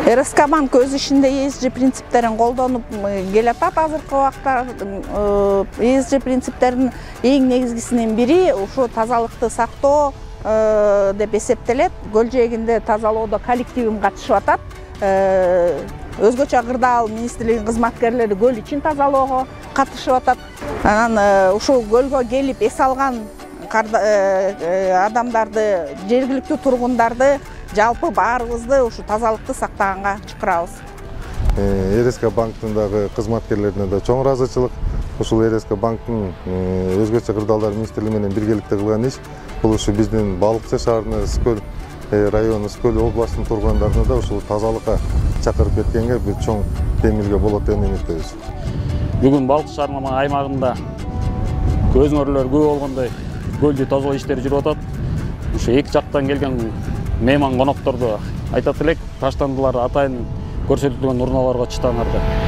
РСК банк өз ишинде ESG принциптерин колдонуп келатат. Азыркы убакта ESG принциптеринин эң негизгисинин бири ушу тазалыкты сактоо деп эсептелет. Көл жээгинде тазалоодо коллективим катышып атат. Өзгөчө кырдаал министрлигинин кызматкерлери көл ичин тазалоого катышып атат. Анан ушул көлгө келип эс алган адамдарды, жергиликтүү тургундарды, жалпы баарыбызды ушу тазалыкты сактаганга чакырабыз. РСК банктын дагы кызматкерлерине да чоң ыраазычылык. Ушул РСК банктын өзгөчө кырдаалдар министрлиги менен биргеликте кылган иш бул ушу биздин Балыкчы шаарына, Ысыкөл району, Ысыкөл областынын тургундарына да ушул тазалыкка чакырып кеткенге бир чоң демилге болот деп үмүттөбүз. Бүгүн Балыкчы шаарынын аймагында көзүңөр күбө болгондой көлдү тазалоо иштери жүрүп атат. Ушу эки жактан келген мейман конокторду айтат элек, таштандылар атайын көрсөтүлгөн урналарга чыдаңар деп.